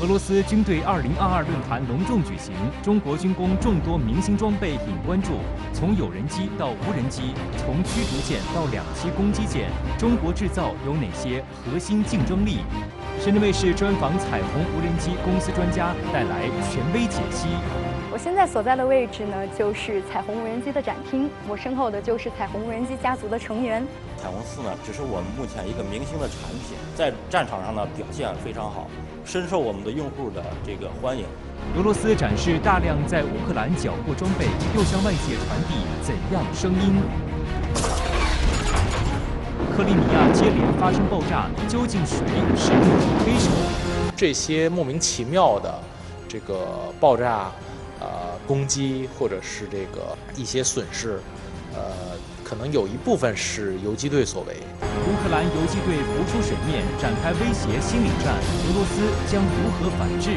俄罗斯军队2022论坛隆重举行，中国军工众多明星装备引关注。从有人机到无人机，从驱逐舰到两栖攻击舰，中国制造有哪些核心竞争力？深圳卫视专访彩虹无人机公司专家，带来权威解析。我现在所在的位置呢，就是彩虹无人机的展厅。我身后的就是彩虹无人机家族的成员。彩虹4呢，只是我们目前一个明星的产品，在战场上呢表现非常好，深受我们的用户的这个欢迎。俄罗斯展示大量在乌克兰缴获装备，又向外界传递怎样声音？克里米亚接连发生爆炸，究竟谁是幕后黑手？这些莫名其妙的这个爆炸、攻击或者是这个一些损失，可能有一部分是游击队所为。乌克兰游击队浮出水面，展开威胁心理战，俄罗斯将如何反制？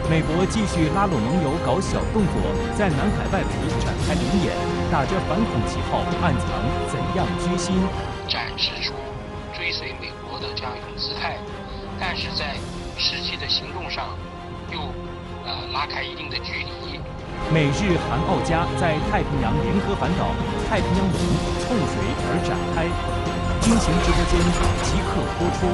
美国继续拉拢盟友搞小动作，在南海外围展开联演，打着反恐旗号，暗藏怎样居心？展示出追随美国的这样一种姿态，但是在实际的行动上又拉开一定的距离。美日韩澳加在太平洋联合反导，太平洋龙冲水而展开。军情直播间即刻播出。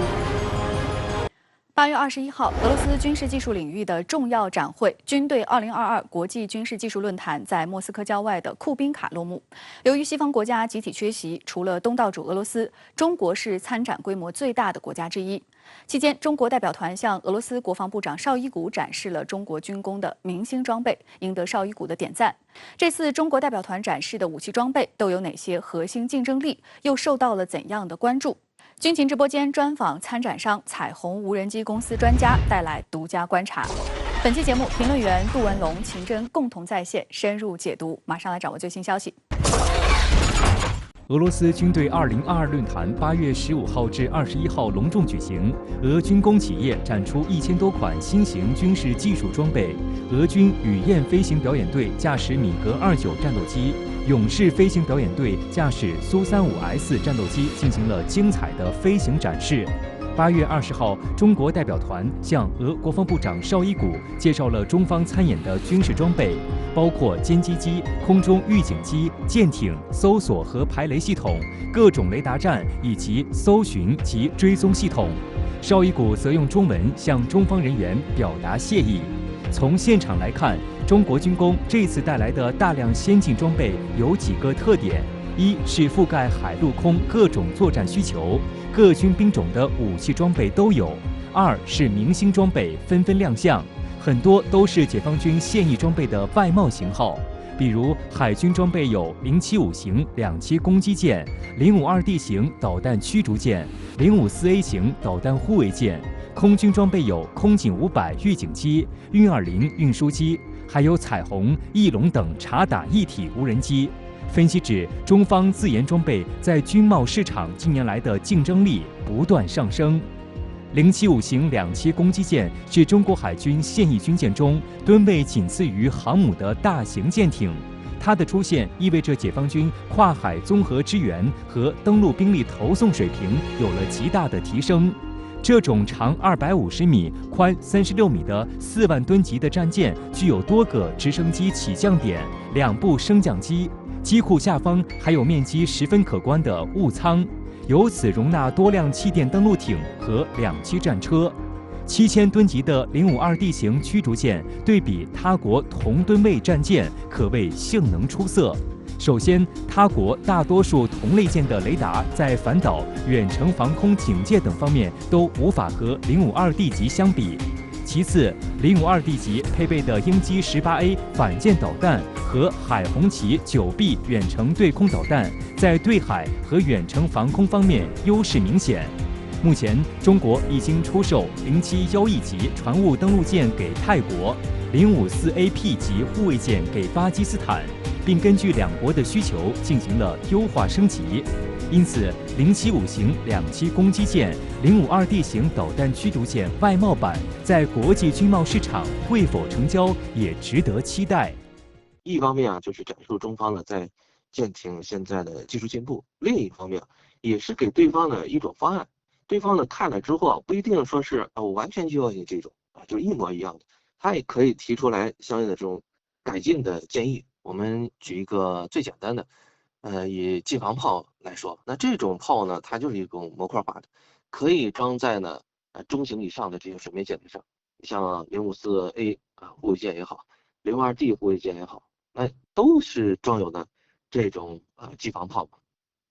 8月21号，俄罗斯军事技术领域的重要展会——军队2022国际军事技术论坛在莫斯科郊外的库宾卡落幕。由于西方国家集体缺席，除了东道主俄罗斯，中国是参展规模最大的国家之一。期间，中国代表团向俄罗斯国防部长绍伊古展示了中国军工的明星装备，赢得绍伊古的点赞。这次中国代表团展示的武器装备都有哪些核心竞争力，又受到了怎样的关注？军情直播间专访参展商彩虹无人机公司专家，带来独家观察。本期节目，评论员杜文龙、秦真共同在线深入解读。马上来掌握最新消息。俄罗斯军队2022论坛8月15号至21号隆重举行，俄军工企业展出1000多款新型军事技术装备。俄军雨燕飞行表演队驾驶米格29战斗机，勇士飞行表演队驾驶苏 35S 战斗机进行了精彩的飞行展示。8月20号，中国代表团向俄国防部长绍伊古介绍了中方参演的军事装备，包括歼击机、空中预警机、舰艇、搜索和排雷系统、各种雷达站以及搜寻及追踪系统。绍伊古则用中文向中方人员表达谢意。从现场来看，中国军工这次带来的大量先进装备有几个特点：一是覆盖海陆空各种作战需求，各军兵种的武器装备都有；二是明星装备纷纷亮相，很多都是解放军现役装备的外贸型号。比如海军装备有075型两栖攻击舰、052D 型导弹驱逐舰、054A 型导弹护卫舰；空军装备有空警500预警机、运20运输机，还有彩虹、翼龙等察打一体无人机。分析指，中方自研装备在军贸市场近年来的竞争力不断上升。075型两栖攻击舰是中国海军现役军舰中吨位仅次于航母的大型舰艇，它的出现意味着解放军跨海综合支援和登陆兵力投送水平有了极大的提升。这种长250米、宽36米的4万吨级的战舰，具有多个直升机起降点、2部升降机，机库下方还有面积十分可观的物舱，由此容纳多辆气垫登陆艇和2栖战车。7000吨级的052D 型驱逐舰对比他国同吨位战舰，可谓性能出色。首先，他国大多数同类舰的雷达在反导、远程防空警戒等方面都无法和052D 级相比。其次，052D 级配备的鹰击18A 反舰导弹和海红旗9B 远程对空导弹，在对海和远程防空方面优势明显。目前，中国已经出售071E 级船坞登陆舰给泰国，054AP 级护卫舰给巴基斯坦，并根据两国的需求进行了优化升级。因此，075型两栖攻击舰、052D 型导弹驱逐舰外贸版在国际军贸市场会否成交，也值得期待。一方面就是展示中方在舰艇现在的技术进步，另一方面也是给对方一种方案，对方呢看了之后不一定说是我完全就要你这种就是一模一样的，他也可以提出来相应的这种改进的建议。我们举一个最简单的，以机防炮来说，那这种炮呢，它就是一种模块化的，可以装在呢中型以上的这些水面舰艇上，像054A 护卫舰也好，02D 护卫舰也好，那都是装有的这种机防炮。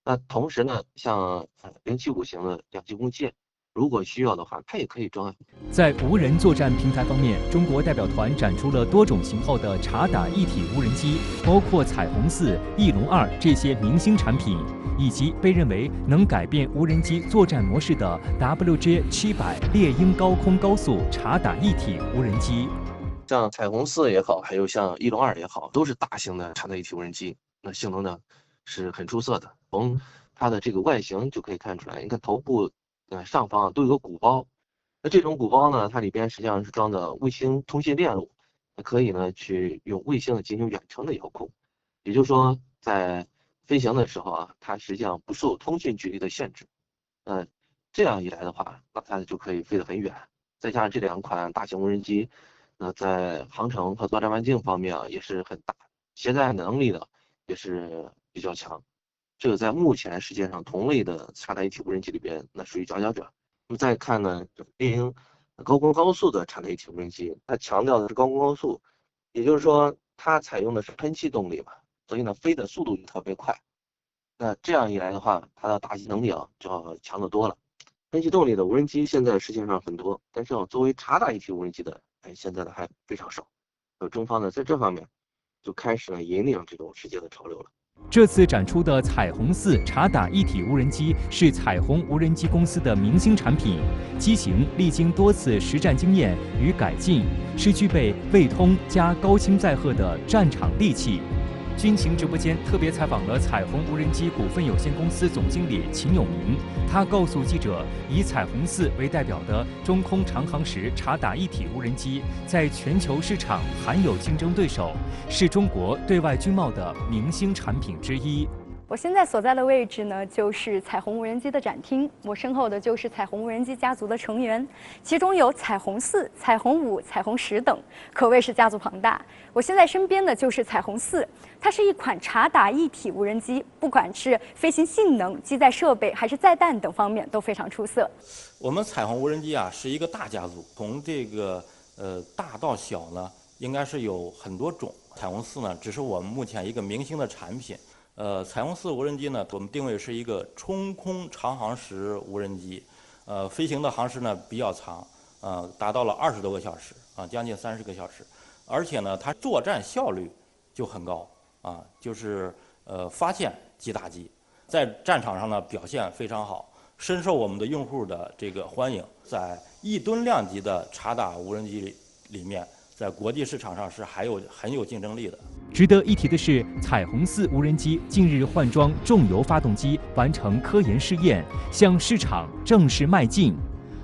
那同时呢，像075型的两栖攻击舰，如果需要的话，它也可以装。在无人作战平台方面，中国代表团展出了多种型号的察打一体无人机，包括彩虹4、翼龙2这些明星产品，以及被认为能改变无人机作战模式的 WJ700猎鹰高空高速察打一体无人机。像彩虹4也好，还有像翼龙2也好，都是大型的察打一体无人机，那性能呢是很出色的。从它的这个外形就可以看出来，你看头部上方都有个鼓包，那这种鼓包呢，它里边实际上是装的卫星通信链路，可以呢去用卫星进行远程的遥控，也就是说在飞行的时候它实际上不受通讯距离的限制。这样一来的话，那它就可以飞得很远。再加上这两款大型无人机，在航程和作战半径方面也是很大，携带能力呢也是比较强。这个在目前世界上同类的察打一体无人机里边，那属于佼佼者。我们再看呢，猎鹰高空高速的察打一体无人机，它强调的是高空高速，也就是说它采用的是喷气动力嘛，所以呢飞的速度就特别快。那这样一来的话，它的打击能力就要强得多了。喷气动力的无人机现在世界上很多，但是作为察打一体无人机的，现在的还非常少。中方呢在这方面就开始引领这种世界的潮流了。这次展出的彩虹4察打一体无人机是彩虹无人机公司的明星产品，机型历经多次实战经验与改进，是具备卫通加高清载荷的战场利器。军情直播间特别采访了彩虹无人机股份有限公司总经理秦永明，他告诉记者，以彩虹4为代表的中空长航时察打一体无人机在全球市场罕有竞争对手，是中国对外军贸的明星产品之一。我现在所在的位置呢，就是彩虹无人机的展厅。我身后的就是彩虹无人机家族的成员，其中有彩虹4、彩虹5、彩虹10等，可谓是家族庞大。我现在身边的就是彩虹4，它是一款察打一体无人机，不管是飞行性能、机载设备还是载弹等方面都非常出色。我们彩虹无人机是一个大家族，从这个大到小呢，应该是有很多种。彩虹4呢，只是我们目前一个明星的产品。彩虹4无人机呢，我们定位是一个中空长航时无人机，飞行的航时呢比较长，达到了20多个小时将近30个小时，而且呢，它作战效率就很高就是发现即打击，在战场上呢表现非常好，深受我们的用户的这个欢迎。在1吨量级的察打无人机里面，在国际市场上是很有竞争力的。值得一提的是，彩虹4无人机近日换装重油发动机，完成科研试验，向市场正式迈进。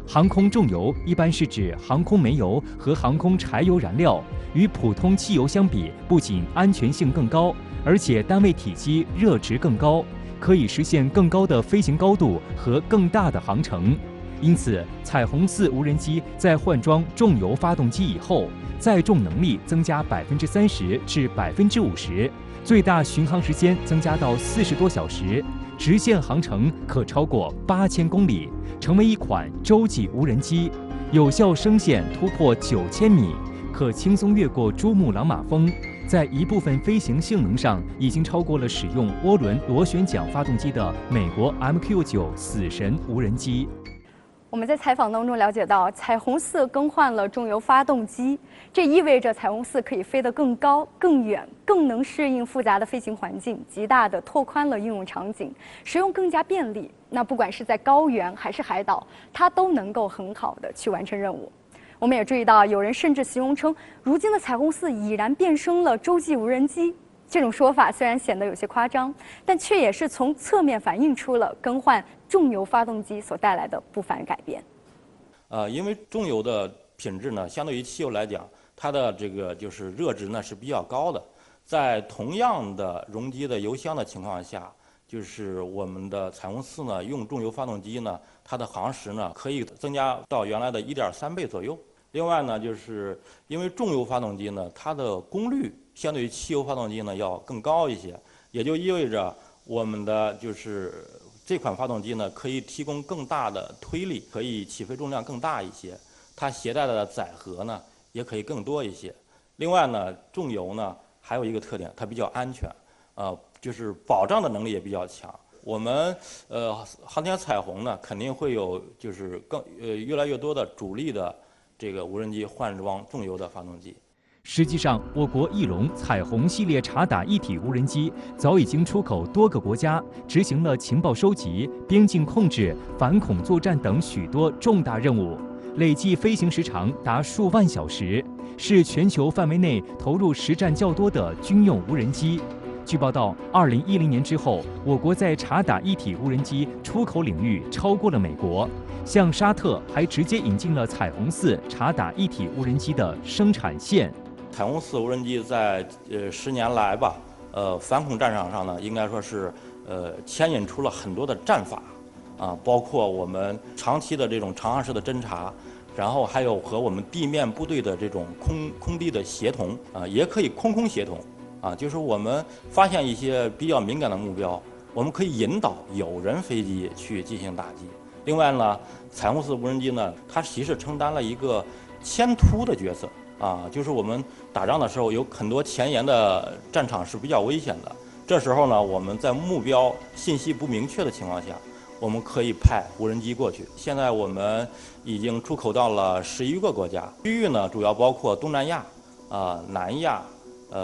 航空重油一般是指航空煤油和航空柴油燃料，与普通汽油相比，不仅安全性更高，而且单位体积热值更高，可以实现更高的飞行高度和更大的航程。因此，彩虹4无人机在换装重油发动机以后，载重能力增加30%至50%，最大巡航时间增加到40多小时，直线航程可超过8000公里，成为一款洲际无人机，有效升限突破9000米，可轻松越过珠穆朗玛峰。在一部分飞行性能上，已经超过了使用涡轮螺旋桨发动机的美国 MQ-9死神无人机。我们在采访当中了解到，彩虹4更换了重油发动机，这意味着彩虹4可以飞得更高、更远，更能适应复杂的飞行环境，极大地拓宽了应用场景，使用更加便利。那不管是在高原还是海岛，它都能够很好地去完成任务。我们也注意到，有人甚至形容称，如今的彩虹4已然变身了洲际无人机。这种说法虽然显得有些夸张，但却也是从侧面反映出了更换重油发动机所带来的不凡改变。因为重油的品质呢，相对于汽油来讲，它的这个就是热值呢是比较高的，在同样的容积的油箱的情况下，就是我们的彩虹4呢，用重油发动机呢，它的航时呢可以增加到原来的1.3倍左右。另外呢，就是因为重油发动机呢，它的功率相对于汽油发动机呢要更高一些，也就意味着我们的就是这款发动机呢可以提供更大的推力，可以起飞重量更大一些，它携带的载荷呢也可以更多一些。另外呢，重油呢还有一个特点，它比较安全，就是保障的能力也比较强。我们航天彩虹呢肯定会有就是越来越多的主力的这个无人机换装重油的发动机。实际上，我国翼龙、彩虹系列察打一体无人机早已经出口多个国家，执行了情报收集、边境控制、反恐作战等许多重大任务，累计飞行时长达数万小时，是全球范围内投入实战较多的军用无人机。据报道，2010年之后，我国在察打一体无人机出口领域超过了美国，像沙特还直接引进了彩虹4察打一体无人机的生产线。彩虹4无人机在10年来吧，反恐战场上呢，应该说是牵引出了很多的战法，包括我们长期的这种长航时的侦察，然后还有和我们地面部队的这种空地的协同，也可以空协同，就是我们发现一些比较敏感的目标，我们可以引导有人飞机去进行打击。另外呢，彩虹4无人机呢，它其实承担了一个牵突的角色。就是我们打仗的时候有很多前沿的战场是比较危险的，这时候呢，我们在目标信息不明确的情况下，我们可以派无人机过去。现在我们已经出口到了11个国家，区域呢主要包括东南亚、南亚、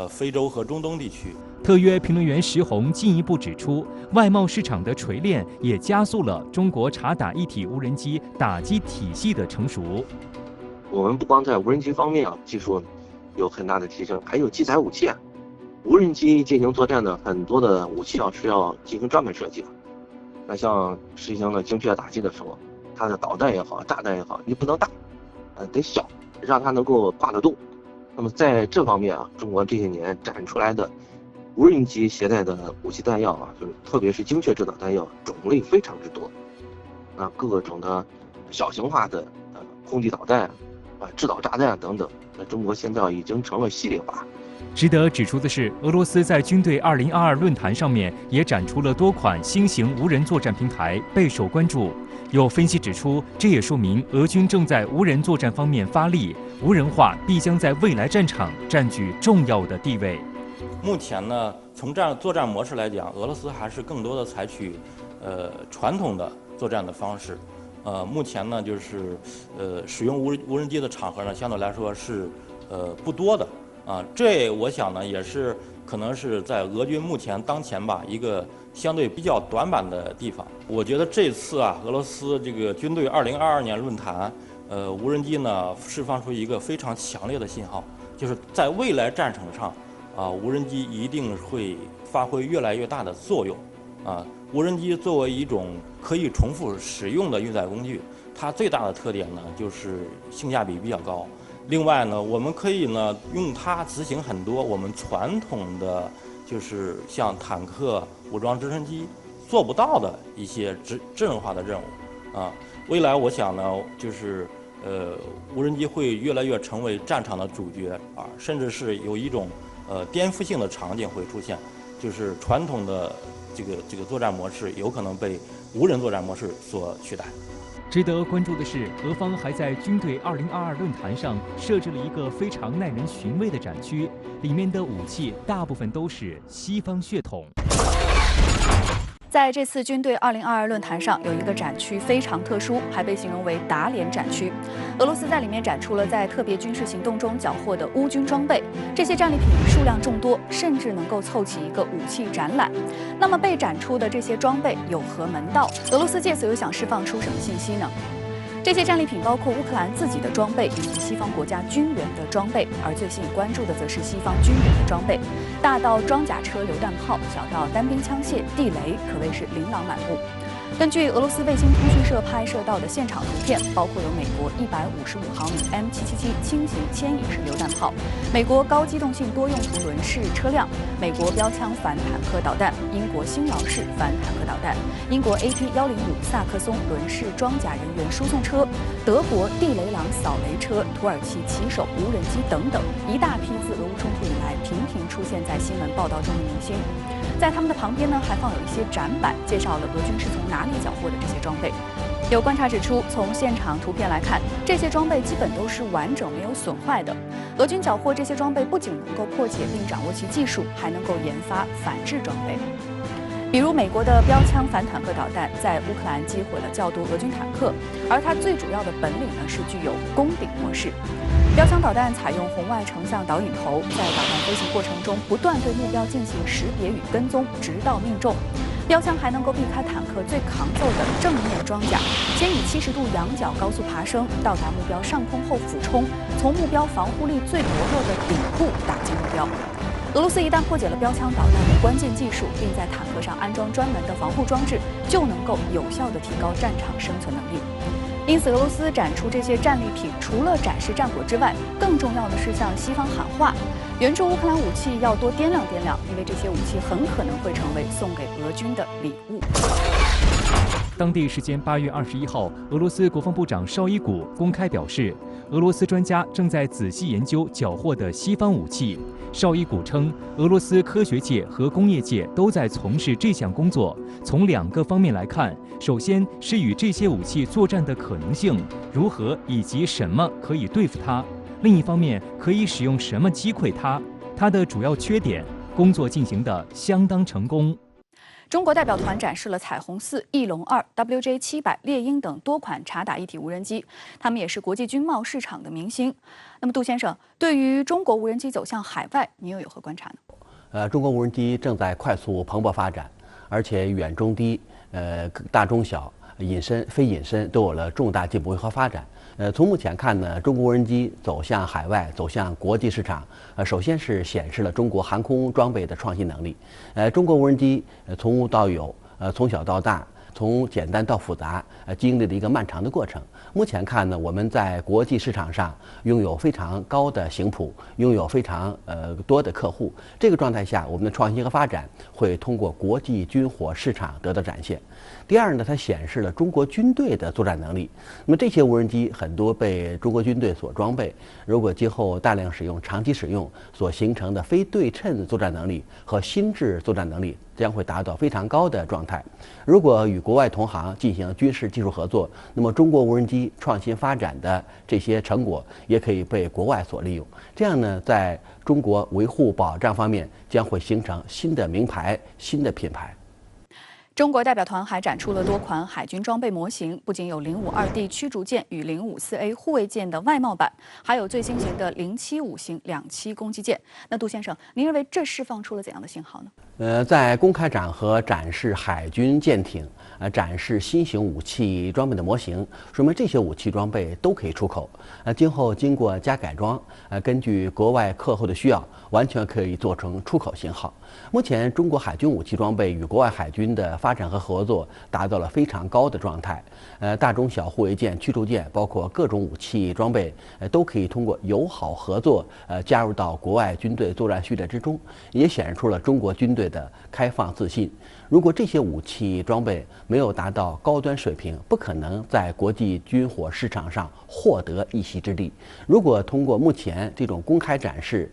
非洲和中东地区。特约评论员石红进一步指出，外贸市场的锤炼也加速了中国察打一体无人机打击体系的成熟。我们不光在无人机方面技术有很大的提升，还有机载武器。无人机进行作战的很多的武器是要进行专门设计的。那像实行了精确打击的时候，它的导弹也好，炸弹也好，你不能大，得小，让它能够挂得动。那么在这方面中国这些年展出来的无人机携带的武器弹药就是特别是精确制导弹药种类非常之多。各种的小型化的空地导弹。制导炸弹等等，中国现在已经成了系列化。值得指出的是，俄罗斯在军队2022论坛上面也展出了多款新型无人作战平台，备受关注。有分析指出，这也说明俄军正在无人作战方面发力，无人化必将在未来战场占据重要的地位。目前呢，从作战模式来讲，俄罗斯还是更多的采取传统的作战的方式。目前呢，就是使用无人机的场合呢，相对来说是不多的这我想呢，也是可能是在俄军当前吧一个相对比较短板的地方。我觉得这次俄罗斯这个军队2022年论坛，无人机呢释放出一个非常强烈的信号，就是在未来战场上无人机一定会发挥越来越大的作用无人机作为一种可以重复使用的运载工具，它最大的特点呢就是性价比比较高。另外呢，我们可以呢用它执行很多我们传统的就是像坦克、武装直升机做不到的一些智能化的任务未来我想呢，就是无人机会越来越成为战场的主角甚至是有一种颠覆性的场景会出现，就是传统的这个作战模式有可能被无人作战模式所取代。值得关注的是，俄方还在军队2022论坛上设置了一个非常耐人寻味的展区，里面的武器大部分都是西方血统。在这次军队2022论坛上，有一个展区非常特殊，还被形容为打脸展区。俄罗斯在里面展出了在特别军事行动中缴获的乌军装备，这些战利品数量众多，甚至能够凑齐一个武器展览。那么被展出的这些装备有何门道？俄罗斯借此又想释放出什么信息呢？这些战利品包括乌克兰自己的装备以及西方国家军援的装备，而最吸引关注的则是西方军援的装备，大到装甲车、榴弹炮，小到单兵枪械、地雷，可谓是琳琅满目。根据俄罗斯卫星通讯社拍摄到的现场图片，包括有美国155毫米 M777轻型牵引式榴弹炮、美国高机动性多用途轮式车辆、美国标枪反坦克导弹、英国星劳式反坦克导弹、英国 AP105萨克松轮式装甲人员输送车、德国地雷狼扫雷车、土耳其骑手无人机等等，一大批自俄乌冲突以来频频出现在新闻报道中的明星。在他们的旁边呢，还放有一些展板，介绍了俄军是从哪里缴获的这些装备。有观察指出，从现场图片来看，这些装备基本都是完整没有损坏的。俄军缴获这些装备不仅能够破解并掌握其技术，还能够研发反制装备。比如美国的标枪反坦克导弹在乌克兰击毁了较多俄军坦克，而它最主要的本领呢是具有攻顶模式。标枪导弹采用红外成像导引头，在导弹飞行过程中不断对目标进行识别与跟踪，直到命中。标枪还能够避开坦克最抗揍的正面装甲，先以70度仰角高速爬升，到达目标上空后俯冲，从目标防护力最薄弱的顶部打击目标。俄罗斯一旦破解了标枪导弹的关键技术，并在坦克上安装专门的防护装置，就能够有效地提高战场生存能力。因此，俄罗斯展出这些战利品，除了展示战果之外，更重要的是向西方喊话，援助乌克兰武器要多掂量掂量，因为这些武器很可能会成为送给俄军的礼物。当地时间8月21号，俄罗斯国防部长绍伊古公开表示，俄罗斯专家正在仔细研究缴获的西方武器。绍伊古称，俄罗斯科学界和工业界都在从事这项工作。从2个方面来看，首先是与这些武器作战的可能性，如何以及什么可以对付它；另一方面，可以使用什么击溃它，它的主要缺点。工作进行得相当成功。中国代表团展示了彩虹4、翼龙2、WJ700、猎鹰等多款察打一体无人机，他们也是国际军贸市场的明星。那么，杜先生，对于中国无人机走向海外，您又有何观察呢？中国无人机正在快速蓬勃发展，而且远中低、大中小、隐身、非隐身都有了重大进步和发展。从目前看呢，中国无人机走向海外、走向国际市场，首先是显示了中国航空装备的创新能力。中国无人机从无到有，从小到大，从简单到复杂，经历了一个漫长的过程。目前看呢，我们在国际市场上拥有非常高的行谱，拥有非常多的客户。这个状态下，我们的创新和发展会通过国际军火市场得到展现。第二呢，它显示了中国军队的作战能力。那么这些无人机很多被中国军队所装备，如果今后大量使用、长期使用，所形成的非对称作战能力和心智作战能力将会达到非常高的状态。如果与国外同行进行军事技术合作，那么中国无人机创新发展的这些成果也可以被国外所利用。这样呢，在中国维护保障方面将会形成新的名牌、新的品牌。中国代表团还展出了多款海军装备模型，不仅有052D 驱逐舰与054A 护卫舰的外贸版，还有最新型的075型两栖攻击舰。那杜先生，您认为这释放出了怎样的信号呢？在公开场合展示海军舰艇，展示新型武器装备的模型，说明这些武器装备都可以出口。今后经过加改装，根据国外客户的需要，完全可以做成出口型号。目前，中国海军武器装备与国外海军的发展和合作达到了非常高的状态。大中小护卫舰、驱逐舰，包括各种武器装备，都可以通过友好合作，加入到国外军队作战序列之中，也显示出了中国军队的开放自信。如果这些武器装备没有达到高端水平，不可能在国际军火市场上获得一席之地。如果通过目前这种公开展示，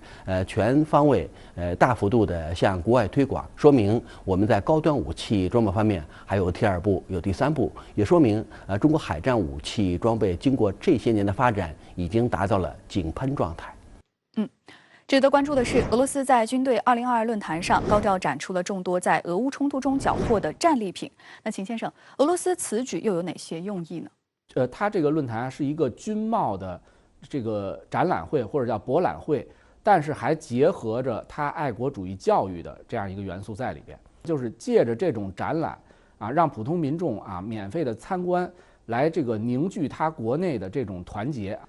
全方位、大幅度的向国外推广，说明我们在高端武器装备方面还有第2步、有第3步，也说明中国海战武器装备经过这些年的发展，已经达到了井喷状态。值得关注的是，俄罗斯在军队2022论坛上高调展出了众多在俄乌冲突中缴获的战利品。那秦先生，俄罗斯此举又有哪些用意呢？它这个论坛是一个军贸的这个展览会或者叫博览会，但是还结合着它爱国主义教育的这样一个元素在里边，就是借着这种展览啊，让普通民众啊免费的参观，来这个凝聚他国内的这种团结。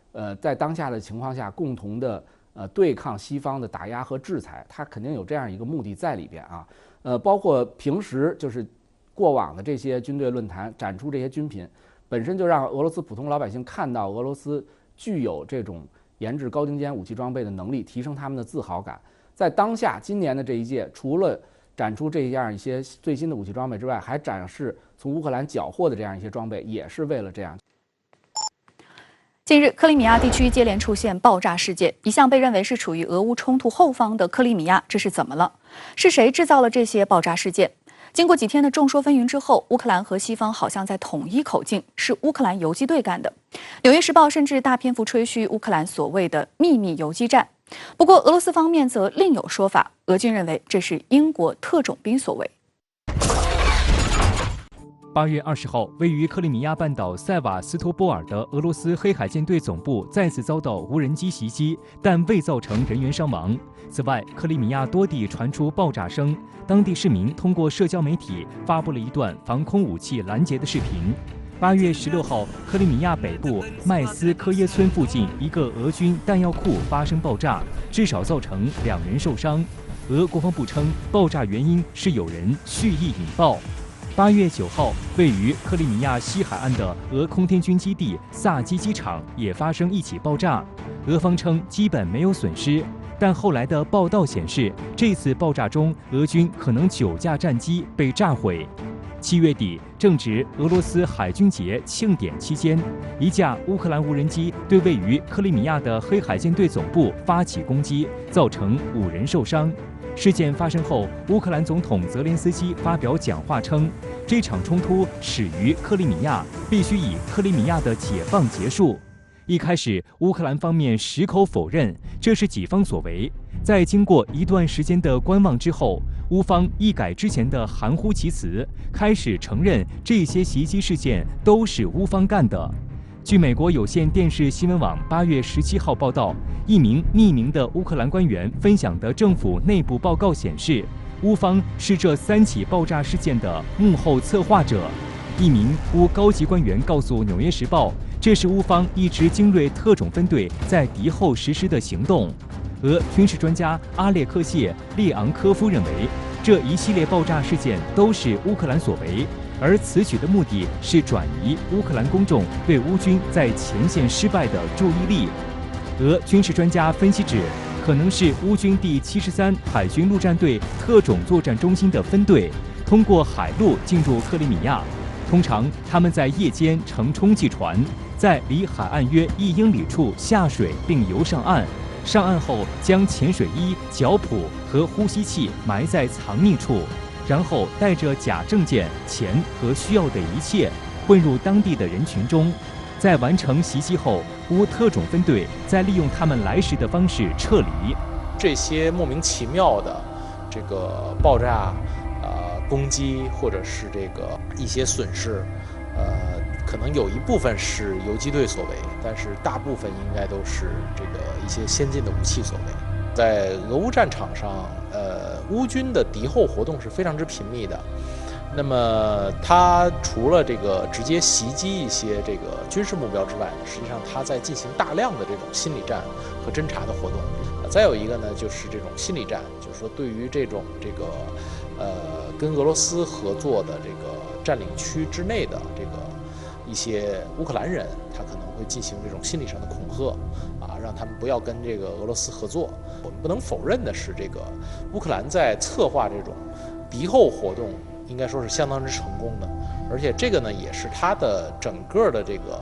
在当下的情况下，共同的对抗西方的打压和制裁，它肯定有这样一个目的在里边啊。包括平时就是过往的这些军队论坛展出这些军品，本身就让俄罗斯普通老百姓看到俄罗斯具有这种研制高精尖武器装备的能力，提升他们的自豪感。在当下今年的这一届，除了展出这样一些最新的武器装备之外，还展示从乌克兰缴获的这样一些装备，也是为了这样。近日，克里米亚地区接连出现爆炸事件，一向被认为是处于俄乌冲突后方的克里米亚，这是怎么了？是谁制造了这些爆炸事件？经过几天的众说纷纭之后，乌克兰和西方好像在统一口径，是乌克兰游击队干的。《纽约时报》甚至大篇幅吹嘘乌克兰所谓的秘密游击战。不过，俄罗斯方面则另有说法，俄军认为这是英国特种兵所为。8月20号，位于克里米亚半岛塞瓦斯托波尔的俄罗斯黑海舰队总部再次遭到无人机袭击，但未造成人员伤亡。此外，克里米亚多地传出爆炸声，当地市民通过社交媒体发布了一段防空武器拦截的视频。8月16号，克里米亚北部麦斯科耶村附近一个俄军弹药库发生爆炸，至少造成2人受伤。俄国防部称，爆炸原因是有人蓄意引爆。8月9号，位于克里米亚西海岸的俄空天军基地萨基机场也发生一起爆炸，俄方称基本没有损失，但后来的报道显示，这次爆炸中俄军可能9架战机被炸毁。7月底，正值俄罗斯海军节庆典期间，一架乌克兰无人机对位于克里米亚的黑海舰队总部发起攻击，造成5人受伤。事件发生后，乌克兰总统泽连斯基发表讲话称，这场冲突始于克里米亚，必须以克里米亚的解放结束。一开始，乌克兰方面矢口否认这是己方所为，在经过一段时间的观望之后，乌方一改之前的含糊其辞，开始承认这些袭击事件都是乌方干的。据美国有线电视新闻网8月17号报道，一名匿名的乌克兰官员分享的政府内部报告显示，乌方是这3起爆炸事件的幕后策划者。一名乌高级官员告诉《纽约时报》，这是乌方一支精锐特种分队在敌后实施的行动。俄军事专家阿列克谢·列昂科夫认为，这一系列爆炸事件都是乌克兰所为，而此举的目的是转移乌克兰公众对乌军在前线失败的注意力。俄军事专家分析指，可能是乌军第73海军陆战队特种作战中心的分队，通过海路进入克里米亚。通常他们在夜间乘充气船，在离海岸约1英里处下水并游上岸。上岸后，将潜水衣、脚蹼和呼吸器埋在藏匿处，然后带着假证件、钱和需要的一切，混入当地的人群中。在完成袭击后，乌特种分队再利用他们来时的方式撤离。这些莫名其妙的这个爆炸、攻击或者是这个一些损失，可能有一部分是游击队所为，但是大部分应该都是这个一些先进的武器所为。在俄乌战场上，乌军的敌后活动是非常之频密的。那么，它除了这个直接袭击一些这个军事目标之外，实际上它在进行大量的这种心理战和侦察的活动。再有一个呢，就是这种心理战，就是说对于这种跟俄罗斯合作的这个占领区之内的这个一些乌克兰人，他可能会进行这种心理上的恐吓，让他们不要跟这个俄罗斯合作。我们不能否认的是，这个乌克兰在策划这种敌后活动，应该说是相当之成功的，而且这个呢，也是他的整个的这个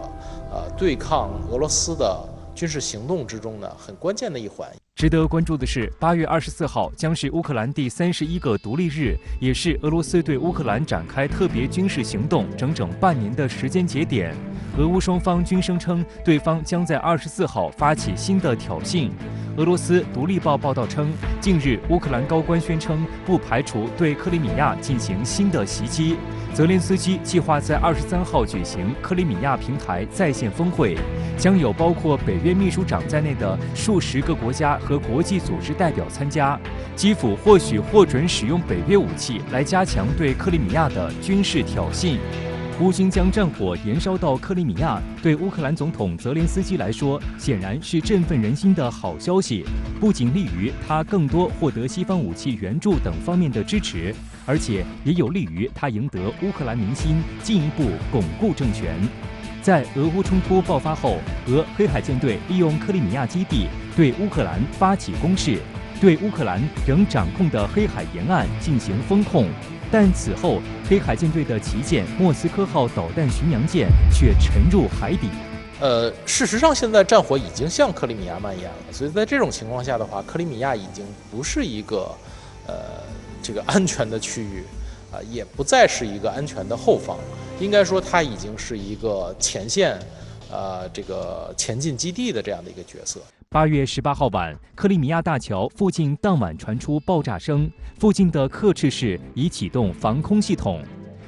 对抗俄罗斯的军事行动之中呢很关键的一环。值得关注的是，8月24号将是乌克兰第31个独立日，也是俄罗斯对乌克兰展开特别军事行动整整半年的时间节点。俄乌双方均声称，对方将在24号发起新的挑衅。俄罗斯独立报报道称，近日乌克兰高官宣称，不排除对克里米亚进行新的袭击。泽连斯基计划在23号举行克里米亚平台在线峰会，将有包括北约秘书长在内的数十个国家和国际组织代表参加。基辅或许获准使用北约武器来加强对克里米亚的军事挑衅。乌军将战火延烧到克里米亚，对乌克兰总统泽连斯基来说，显然是振奋人心的好消息。不仅利于他更多获得西方武器援助等方面的支持，而且也有利于他赢得乌克兰民心，进一步巩固政权。在俄乌冲突爆发后，俄黑海舰队利用克里米亚基地对乌克兰发起攻势，对乌克兰仍掌控的黑海沿岸进行封控。但此后，黑海舰队的旗舰莫斯科号导弹巡洋舰却沉入海底。事实上，现在战火已经向克里米亚蔓延了，所以在这种情况下的话，克里米亚已经不是一个这个安全的区域，也不再是一个安全的后方，应该说它已经是一个前线，这个前进基地的这样的一个角色。8月18号晚，克里米亚大桥附近当晚传出爆炸声，附近的克赤市已启动防空系统。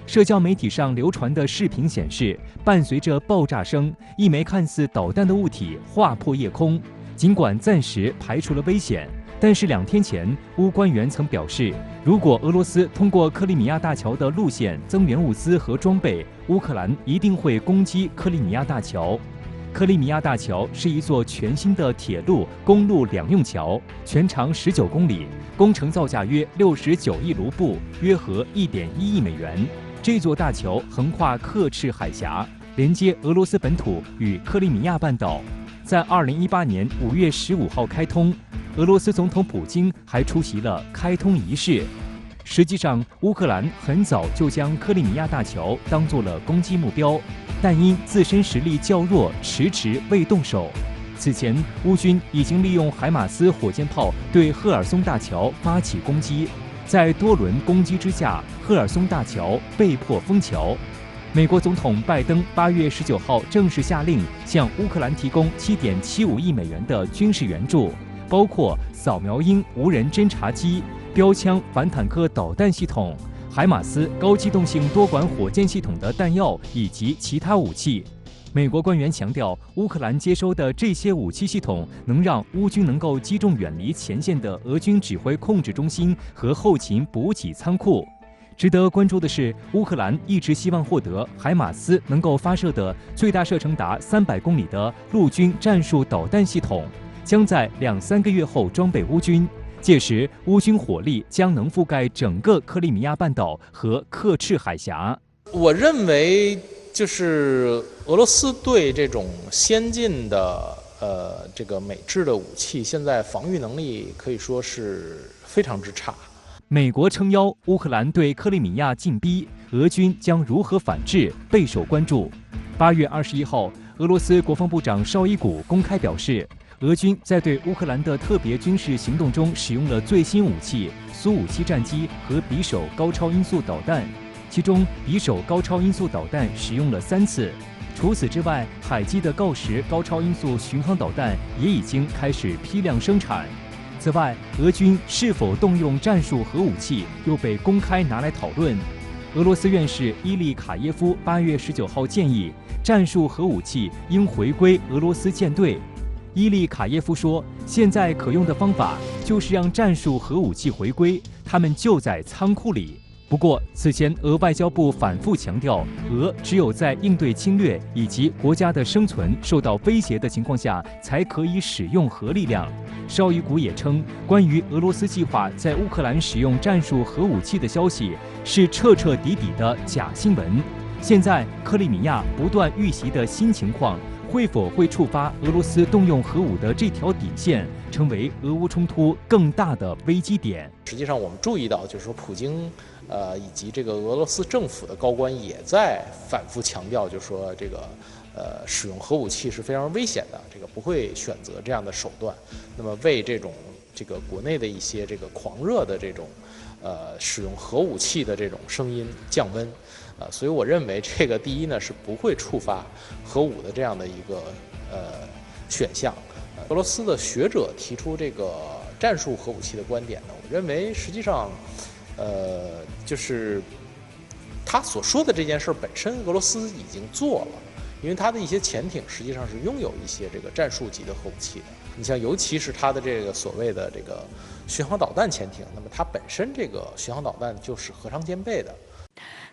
社交媒体上流传的视频显示，伴随着爆炸声，一枚看似导弹的物体划破夜空。尽管暂时排除了危险，但是2天前，乌官员曾表示，如果俄罗斯通过克里米亚大桥的路线增援物资和装备，乌克兰一定会攻击克里米亚大桥。克里米亚大桥是一座全新的铁路、公路两用桥，全长19公里，工程造价约69亿卢布，约合1.1亿美元。这座大桥横跨克赤海峡，连接俄罗斯本土与克里米亚半岛。在2018年5月15号开通，俄罗斯总统普京还出席了开通仪式。实际上，乌克兰很早就将克里米亚大桥当作了攻击目标，但因自身实力较弱，迟迟未动手。此前，乌军已经利用海马斯火箭炮对赫尔松大桥发起攻击，在多轮攻击之下，赫尔松大桥被迫封桥。美国总统拜登8月19号正式下令向乌克兰提供7.75亿美元的军事援助，包括扫描鹰无人侦察机、标枪反坦克导弹系统、海马斯高机动性多管火箭系统的弹药以及其他武器。美国官员强调，乌克兰接收的这些武器系统能让乌军能够击中远离前线的俄军指挥控制中心和后勤补给仓库。值得关注的是，乌克兰一直希望获得海马斯能够发射的最大射程达300公里的陆军战术导弹系统，将在2-3个月后装备乌军。届时，乌军火力将能覆盖整个克里米亚半岛和克赤海峡。我认为，就是俄罗斯对这种先进的这个美制的武器，现在防御能力可以说是非常之差。美国撑腰，乌克兰对克里米亚进逼，俄军将如何反制备受关注。8月21号，俄罗斯国防部长绍伊古公开表示，俄军在对乌克兰的特别军事行动中使用了最新武器苏57战机和匕首高超音速导弹，其中匕首高超音速导弹使用了3次。除此之外，海基的锆石高超音速巡航导弹也已经开始批量生产。此外，俄军是否动用战术核武器又被公开拿来讨论。俄罗斯院士伊利卡耶夫8月19号建议，战术核武器应回归俄罗斯舰队。伊利卡耶夫说，现在可用的方法就是让战术核武器回归，它们就在仓库里。不过，此前俄外交部反复强调，俄只有在应对侵略以及国家的生存受到威胁的情况下，才可以使用核力量。绍伊古也称，关于俄罗斯计划在乌克兰使用战术核武器的消息是彻彻底底的假新闻。现在，克里米亚不断遇袭的新情况，会否会触发俄罗斯动用核武的这条底线，成为俄乌冲突更大的危机点？实际上，我们注意到，就是说，普京以及这个俄罗斯政府的高官也在反复强调，就是说这个使用核武器是非常危险的，这个不会选择这样的手段。那么为这个国内的一些这个狂热的这种使用核武器的这种声音降温。所以我认为这个第一呢是不会触发核武的这样的一个选项。俄罗斯的学者提出这个战术核武器的观点呢，我认为实际上就是他所说的这件事本身，俄罗斯已经做了，因为他的一些潜艇实际上是拥有一些这个战术级的核武器的。你像尤其是他的这个所谓的这个巡航导弹潜艇，那么它本身这个巡航导弹就是核常兼备的。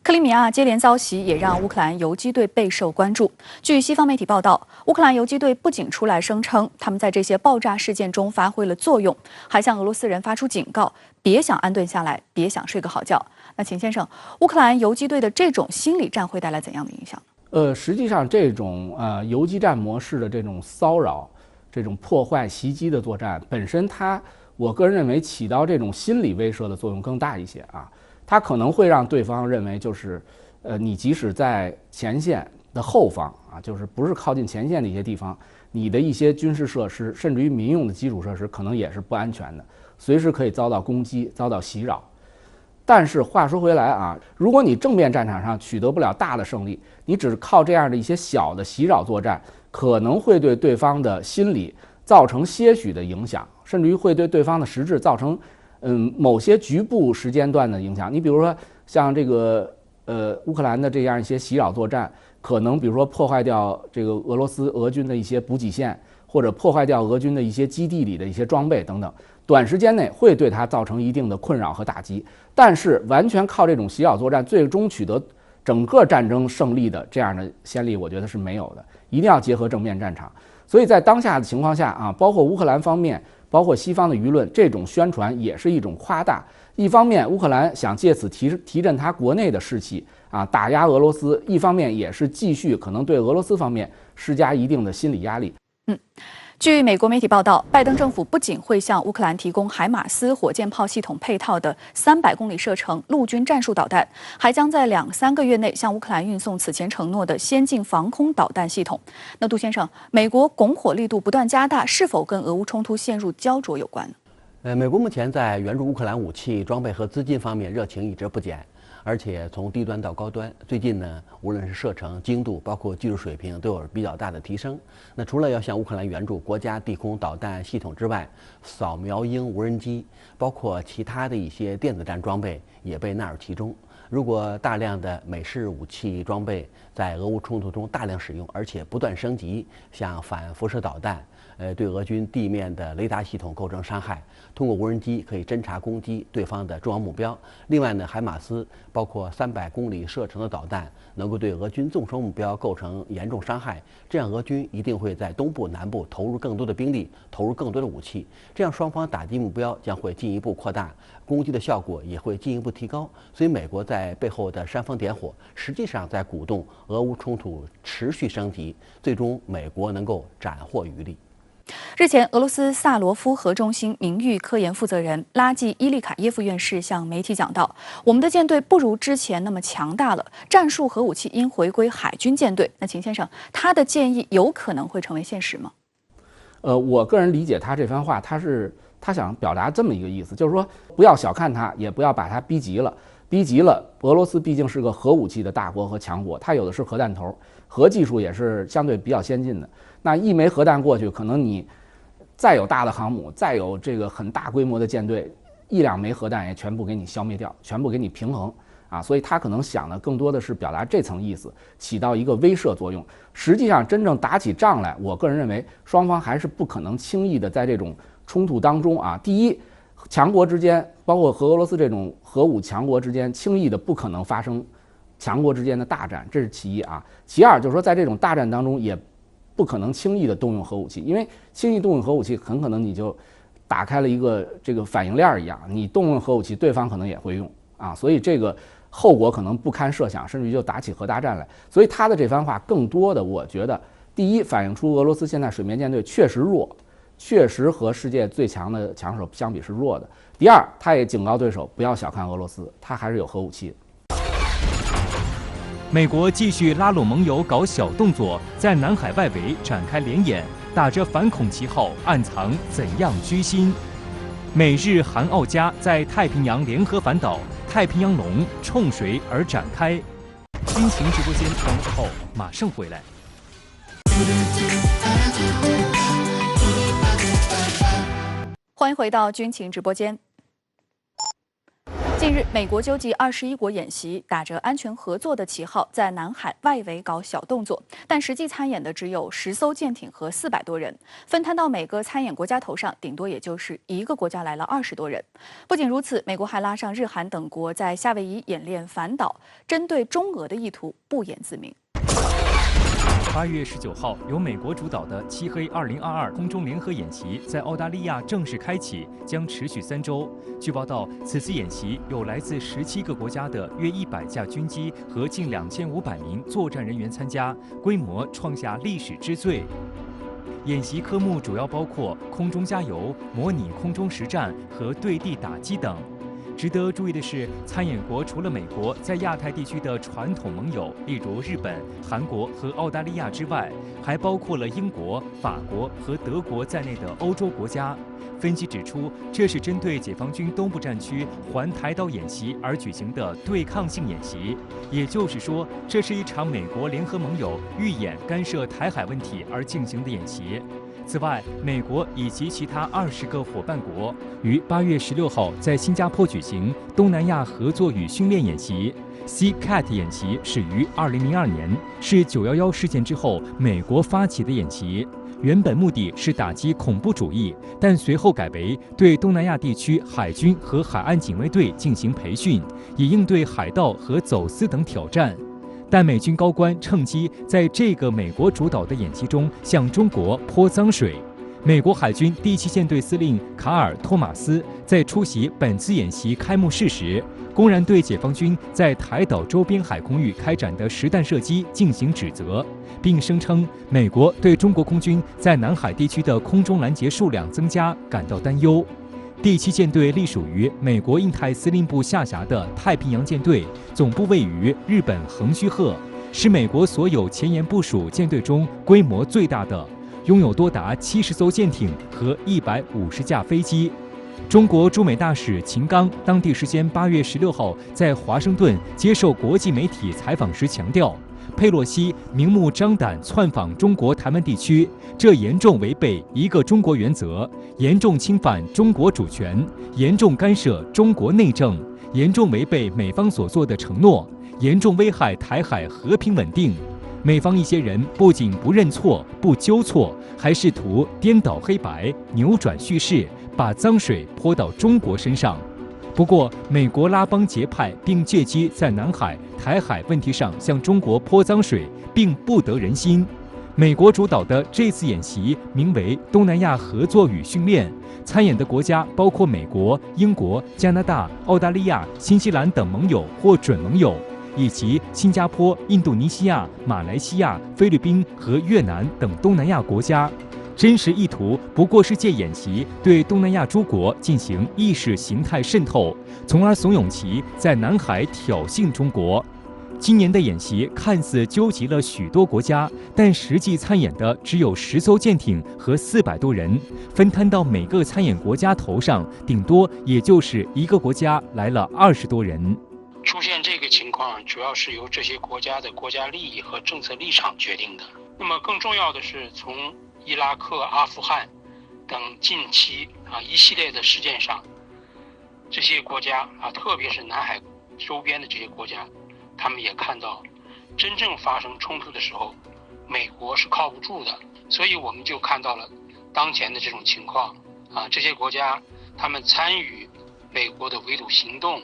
看。克里米亚接连遭袭，也让乌克兰游击队备受关注。据西方媒体报道，乌克兰游击队不仅出来声称他们在这些爆炸事件中发挥了作用，还向俄罗斯人发出警告：别想安顿下来，别想睡个好觉。那秦先生，乌克兰游击队的这种心理战会带来怎样的影响？实际上这种游击战模式的这种骚扰、这种破坏、袭击的作战本身我个人认为起到这种心理威慑的作用更大一些啊。它可能会让对方认为，就是你即使在前线的后方啊，就是不是靠近前线的一些地方，你的一些军事设施，甚至于民用的基础设施，可能也是不安全的，随时可以遭到攻击、遭到袭扰。但是话说回来啊，如果你正面战场上取得不了大的胜利，你只靠这样的一些小的袭扰作战，可能会对对方的心理造成些许的影响，甚至于会对对方的实质造成某些局部时间段的影响。你比如说像这个乌克兰的这样一些袭扰作战，可能比如说破坏掉这个俄军的一些补给线，或者破坏掉俄军的一些基地里的一些装备等等，短时间内会对它造成一定的困扰和打击。但是完全靠这种袭扰作战最终取得整个战争胜利的这样的先例，我觉得是没有的，一定要结合正面战场。所以在当下的情况下啊，包括乌克兰方面，包括西方的舆论，这种宣传也是一种夸大。一方面，乌克兰想借此提振他国内的士气啊，打压俄罗斯；一方面也是继续可能对俄罗斯方面施加一定的心理压力。据美国媒体报道，拜登政府不仅会向乌克兰提供海马斯火箭炮系统配套的300公里射程陆军战术导弹，还将在2-3个月内向乌克兰运送此前承诺的先进防空导弹系统。那杜先生，美国拱火力度不断加大，是否跟俄乌冲突陷入焦灼有关呢？美国目前在援助乌克兰武器装备和资金方面热情一直不减，而且从低端到高端，最近呢，无论是射程、精度，包括技术水平，都有比较大的提升。那除了要向乌克兰援助国家地空导弹系统之外，扫描鹰无人机，包括其他的一些电子战装备也被纳入其中。如果大量的美式武器装备在俄乌冲突中大量使用，而且不断升级，像反辐射导弹，对俄军地面的雷达系统构成伤害，通过无人机可以侦察攻击对方的重要目标。另外呢，海马斯包括300公里射程的导弹，能够对俄军纵深目标构成严重伤害。这样俄军一定会在东部、南部投入更多的兵力，投入更多的武器，这样双方打击目标将会进一步扩大，攻击的效果也会进一步提高。所以美国在背后的煽风点火，实际上在鼓动俄乌冲突持续升级，最终美国能够斩获渔利。日前，俄罗斯萨罗夫核中心名誉科研负责人拉季伊利卡耶夫院士向媒体讲到，我们的舰队不如之前那么强大了，战术核武器应回归海军舰队。那秦先生，他的建议有可能会成为现实吗？我个人理解他这番话，他想表达这么一个意思，就是说不要小看他，也不要把他逼急了。逼急了，俄罗斯毕竟是个核武器的大国和强国，它有的是核弹头，核技术也是相对比较先进的。那一枚核弹过去，可能你再有大的航母，再有这个很大规模的舰队，1-2枚核弹也全部给你消灭掉，全部给你平衡啊。所以他可能想的更多的是表达这层意思，起到一个威慑作用。实际上真正打起仗来，我个人认为双方还是不可能轻易的在这种冲突当中啊，第一，强国之间，包括和俄罗斯这种核武强国之间，轻易的不可能发生强国之间的大战，这是其一啊。其二就是说，在这种大战当中，也不可能轻易的动用核武器，因为轻易动用核武器，很可能你就打开了一个这个反应链一样，你动用核武器，对方可能也会用啊，所以这个后果可能不堪设想，甚至于就打起核大战来。所以他的这番话，更多的我觉得，第一，反映出俄罗斯现在水面舰队确实弱。确实和世界最强的强手相比是弱的。第二，他也警告对手不要小看俄罗斯，他还是有核武器的。美国继续拉拢盟友搞小动作，在南海外围展开联演，打着反恐旗号，暗藏怎样居心？美日韩澳加在太平洋联合反导，太平洋龙冲谁而展开？军情直播间广告后马上回来。欢迎回到军情直播间。近日，美国纠集21国演习，打着安全合作的旗号，在南海外围搞小动作，但实际参演的只有10艘舰艇和400多人，分摊到每个参演国家头上，顶多也就是一个国家来了20多人。不仅如此，美国还拉上日韩等国在夏威夷演练反导，针对中俄的意图不言自明。8月19号，由美国主导的漆黑2022空中联合演习在澳大利亚正式开启，将持续3周。据报道，此次演习有来自17个国家的约100架军机和近2500名作战人员参加，规模创下历史之最。演习科目主要包括空中加油、模拟空中实战和对地打击等。值得注意的是，参演国除了美国在亚太地区的传统盟友，例如日本、韩国和澳大利亚之外，还包括了英国、法国和德国在内的欧洲国家。分析指出，这是针对解放军东部战区环台岛演习而举行的对抗性演习，也就是说，这是一场美国联合盟友预演干涉台海问题而进行的演习。此外，美国以及其他20个伙伴国于8月16号在新加坡举行东南亚合作与训练演习。CCAT 演习始于2002年，是911事件之后美国发起的演习。原本目的是打击恐怖主义，但随后改为对东南亚地区海军和海岸警卫队进行培训，以应对海盗和走私等挑战。但美军高官趁机在这个美国主导的演习中向中国泼脏水。美国海军第7舰队司令卡尔·托马斯在出席本次演习开幕式时，公然对解放军在台岛周边海空域开展的实弹射击进行指责，并声称美国对中国空军在南海地区的空中拦截数量增加感到担忧。第7舰队隶属于美国印太司令部下辖的太平洋舰队，总部位于日本横须贺，是美国所有前沿部署舰队中规模最大的，拥有多达70艘舰艇和150架飞机。中国驻美大使秦刚当地时间8月16号在华盛顿接受国际媒体采访时强调，佩洛西明目张胆窜访中国台湾地区，这严重违背一个中国原则，严重侵犯中国主权，严重干涉中国内政，严重违背美方所做的承诺，严重危害台海和平稳定。美方一些人不仅不认错、不纠错，还试图颠倒黑白、扭转叙事，把脏水泼到中国身上。不过，美国拉帮结派并借机在南海、台海问题上向中国泼脏水，并不得人心。美国主导的这次演习名为东南亚合作与训练，参演的国家包括美国、英国、加拿大、澳大利亚、新西兰等盟友或准盟友，以及新加坡、印度尼西亚、马来西亚、菲律宾和越南等东南亚国家。真实意图不过是借演习对东南亚诸国进行意识形态渗透，从而怂恿其在南海挑衅中国。今年的演习看似纠集了许多国家，但实际参演的只有10艘舰艇和400多人，分摊到每个参演国家头上，顶多也就是一个国家来了20多人。出现这个情况，主要是由这些国家的国家利益和政策立场决定的。那么更重要的是，从伊拉克、阿富汗等近期一系列的事件上，这些国家特别是南海周边的这些国家，他们也看到，真正发生冲突的时候，美国是靠不住的。所以我们就看到了当前的这种情况这些国家他们参与美国的围堵行动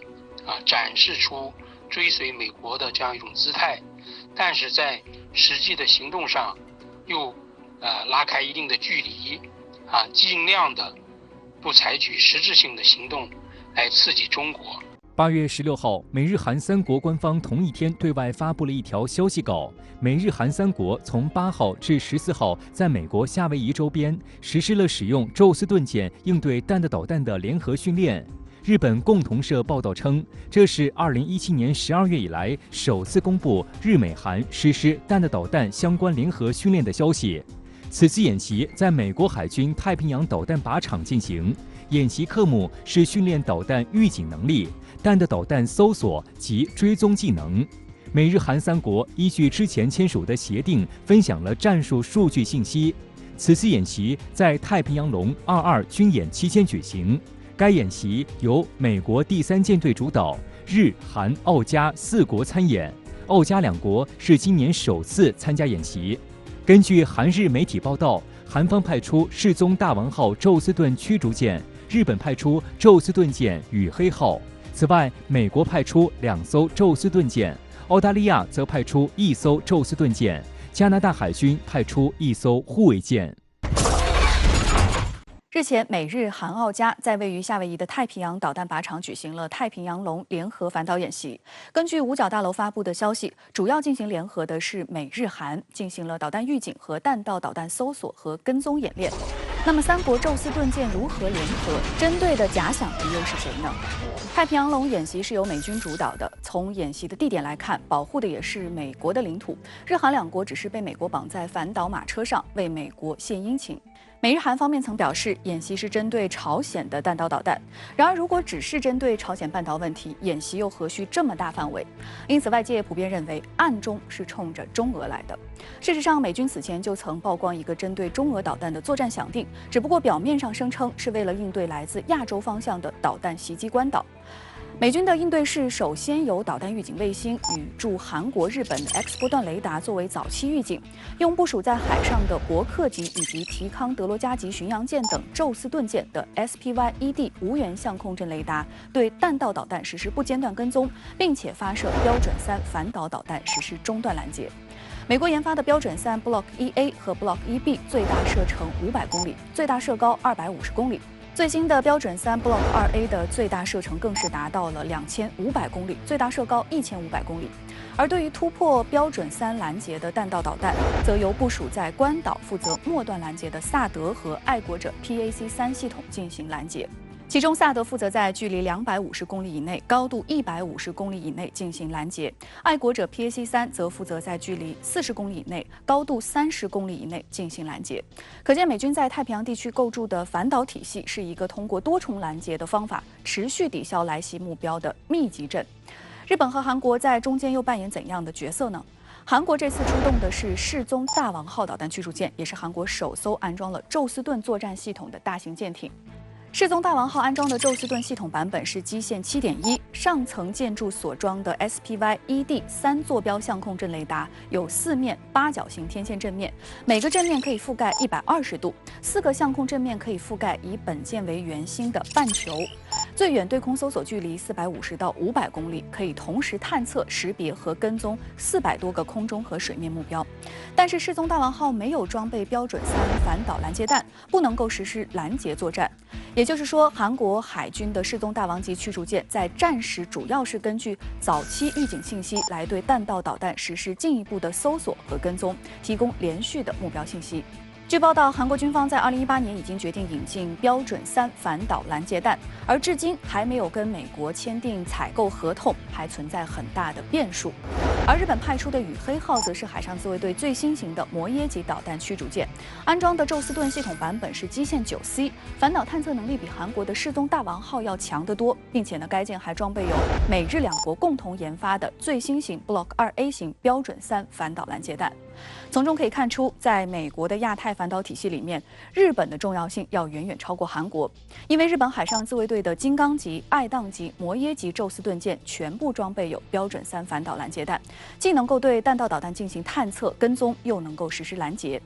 展示出追随美国的这样一种姿态，但是在实际的行动上又拉开一定的距离尽量的不采取实质性的行动来刺激中国。8月16号，美日韩3国官方同一天对外发布了一条消息稿，美日韩3国从8号至14号在美国夏威夷周边实施了使用宙斯盾舰应对弹道导弹的联合训练。日本共同社报道称，这是2017年12月以来首次公布日美韩实施弹道导弹相关联合训练的消息。此次演习在美国海军太平洋导弹靶场进行，演习科目是训练导弹预警能力、弹道导弹搜索及追踪技能。美日韩3国依据之前签署的协定，分享了战术数据信息。此次演习在太平洋龙22军演期间举行。该演习由美国第3舰队主导，日、韩、澳、加4国参演，澳加2国是今年首次参加演习。根据韩日媒体报道，韩方派出世宗大王号宙斯盾驱逐舰，日本派出宙斯盾舰羽黑号。此外，美国派出2艘宙斯盾舰，澳大利亚则派出1艘宙斯盾舰，加拿大海军派出1艘护卫舰。日前，美日韩澳加在位于夏威夷的太平洋导弹靶场举行了太平洋龙联合反导演习。根据五角大楼发布的消息，主要进行联合的是美日韩，进行了导弹预警和弹道导弹搜索和跟踪演练。那么3国宙斯盾舰如何联合？针对的假想敌又是谁呢？太平洋龙演习是由美军主导的，从演习的地点来看，保护的也是美国的领土。日韩2国只是被美国绑在反导马车上，为美国献殷勤。美日韩方面曾表示，演习是针对朝鲜的弹道导弹。然而，如果只是针对朝鲜半岛问题，演习又何须这么大范围？因此，外界普遍认为，暗中是冲着中俄来的。事实上，美军此前就曾曝光一个针对中俄导弹的作战响定，只不过表面上声称是为了应对来自亚洲方向的导弹袭击关岛。美军的应对是首先由导弹预警卫星与驻韩国、日本的 X 波段雷达作为早期预警，用部署在海上的伯克级以及提康德罗加级巡洋舰等宙斯盾舰的 SPY-ED 无源相控阵雷达对弹道导弹实施不间断跟踪，并且发射标准3反导导弹实施中断拦截。美国研发的标准3 Block 1A 和 Block 1B 最大射程500公里，最大射高250公里。最新的标准3 Block 2A 的最大射程更是达到了2500公里，最大射高1500公里。而对于突破标准3拦截的弹道导弹，则由部署在关岛负责末段拦截的萨德和爱国者 PAC-3系统进行拦截。其中，萨德负责在距离250公里以内、高度150公里以内进行拦截；爱国者 PAC-3则负责在距离40公里以内、高度30公里以内进行拦截。可见，美军在太平洋地区构筑的反导体系是一个通过多重拦截的方法持续抵消来袭目标的密集阵。日本和韩国在中间又扮演怎样的角色呢？韩国这次出动的是世宗大王号导弹驱逐舰，也是韩国首艘安装了宙斯盾作战系统的大型舰艇。世宗大王号安装的宙斯盾系统版本是基线 7.1， 上层建筑所装的 SPY-ED 3坐标相控阵雷达有4面8角形天线阵面，每个阵面可以覆盖120度，4个相控阵面可以覆盖以本舰为圆心的半球。最远对空搜索距离450到500公里，可以同时探测、识别和跟踪400多个空中和水面目标。但是世宗大王号没有装备标准3反导拦截弹，不能够实施拦截作战。也就是说，韩国海军的世宗大王级驱逐舰在战时主要是根据早期预警信息来对弹道导弹实施进一步的搜索和跟踪，提供连续的目标信息。据报道，韩国军方在2018年已经决定引进标准3反导拦截弹，而至今还没有跟美国签订采购合同，还存在很大的变数。而日本派出的羽黑号则是海上自卫队最新型的摩耶级导弹驱逐舰，安装的宙斯盾系统版本是基线 9C， 反导探测能力比韩国的世宗大王号要强得多，并且呢，该舰还装备有美日2国共同研发的最新型 Block 2A 型标准3反导拦截弹。从中可以看出，在美国的亚太反导体系里面，日本的重要性要远远超过韩国，因为日本海上自卫队的金刚级、爱宕级、摩耶级宙斯盾舰全部装备有标准3反导拦截弹，既能够对弹道导弹进行探测跟踪，又能够实施拦截。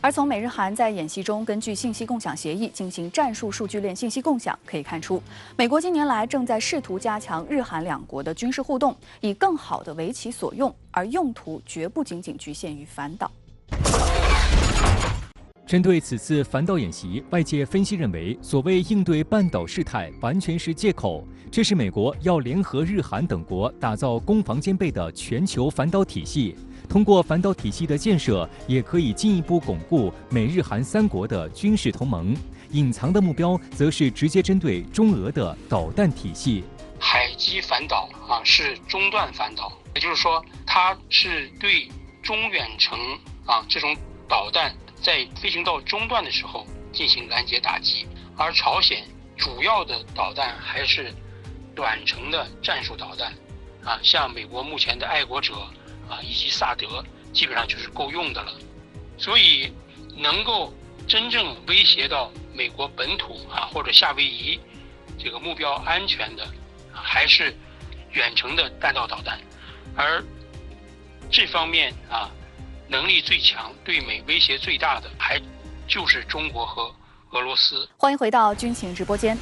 而从美日韩在演习中根据信息共享协议进行战术数据链信息共享可以看出，美国近年来正在试图加强日韩2国的军事互动，以更好地为其所用，而用途绝不仅仅局限于反导。针对此次反导演习，外界分析认为，所谓应对半岛事态完全是借口，这是美国要联合日韩等国打造攻防兼备的全球反导体系。通过反导体系的建设，也可以进一步巩固美日韩3国的军事同盟。隐藏的目标则是直接针对中俄的导弹体系。海基反导是中段反导，也就是说，它是对中远程这种导弹在飞行到中段的时候进行拦截打击，而朝鲜主要的导弹还是短程的战术导弹像美国目前的爱国者以及萨德基本上就是够用的了，所以能够真正威胁到美国本土或者夏威夷这个目标安全的还是远程的弹道导弹，而这方面能力最强、对美威胁最大的还就是中国和俄罗斯。欢迎回到军情直播间。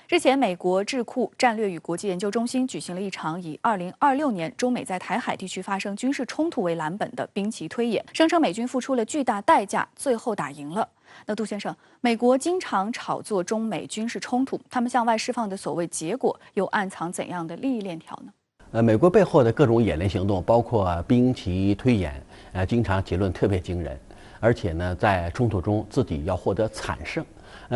日前，美国智库战略与国际研究中心举行了一场以2026年中美在台海地区发生军事冲突为蓝本的兵棋推演，声称美军付出了巨大代价，最后打赢了。那杜先生，美国经常炒作中美军事冲突，他们向外释放的所谓结果，又暗藏怎样的利益链条呢？美国背后的各种演练行动，包括兵棋推演，经常结论特别惊人，而且呢，在冲突中自己要获得惨胜。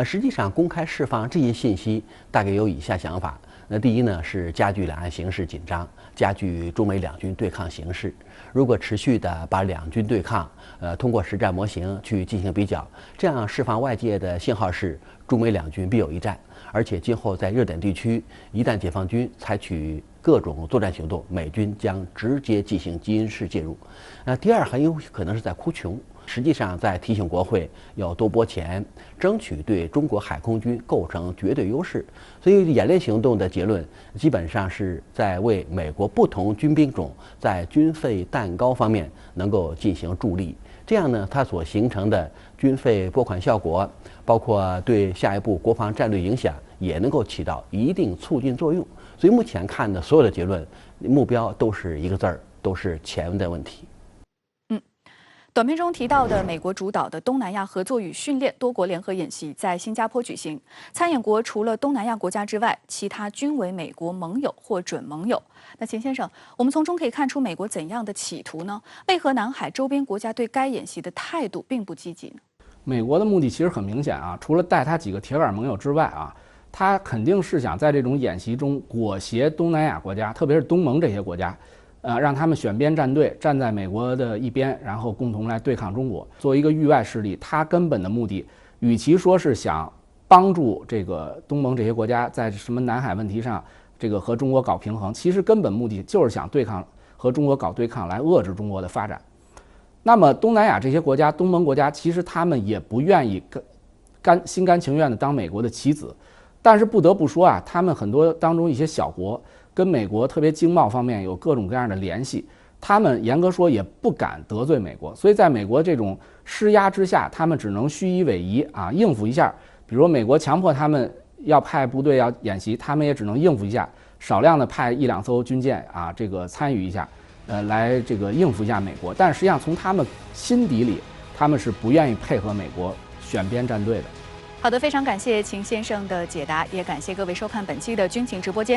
实际上公开释放这些信息，大概有以下想法。第一呢，是加剧两岸形势紧张，加剧中美两军对抗形势。如果持续的把两军对抗，通过实战模型去进行比较，这样释放外界的信号是中美两军必有一战。而且今后在热点地区，一旦解放军采取各种作战行动，美军将直接进行军事介入。第二，很有可能是在哭穷。实际上，在提醒国会要多拨钱，争取对中国海空军构成绝对优势。所以，演练行动的结论基本上是在为美国不同军兵种在军费蛋糕方面能够进行助力。这样呢，它所形成的军费拨款效果，包括对下一步国防战略影响，也能够起到一定促进作用。所以，目前看的所有的结论，目标都是一个字儿，都是钱的问题。短片中提到的美国主导的东南亚合作与训练多国联合演习在新加坡举行，参演国除了东南亚国家之外，其他均为美国盟友或准盟友。那钱先生，我们从中可以看出美国怎样的企图呢？为何南海周边国家对该演习的态度并不积极呢？美国的目的其实很明显除了带他几个铁杆盟友之外他肯定是想在这种演习中裹挟东南亚国家，特别是东盟这些国家。让他们选边站队，站在美国的一边，然后共同来对抗中国。作为一个域外势力，他根本的目的，与其说是想帮助这个东盟这些国家在什么南海问题上这个和中国搞平衡，其实根本目的就是想对抗和中国搞对抗，来遏制中国的发展。那么东南亚这些国家，东盟国家，其实他们也不愿意心甘情愿的当美国的棋子，但是不得不说他们很多当中一些小国跟美国特别经贸方面有各种各样的联系，他们严格说也不敢得罪美国，所以在美国这种施压之下，他们只能虚以委蛇应付一下。比如美国强迫他们要派部队要演习，他们也只能应付一下，少量的派1、2艘军舰这个参与一下，来这个应付一下美国。但实际上从他们心底里，他们是不愿意配合美国选边站队的。好的，非常感谢秦先生的解答，也感谢各位收看本期的军情直播间。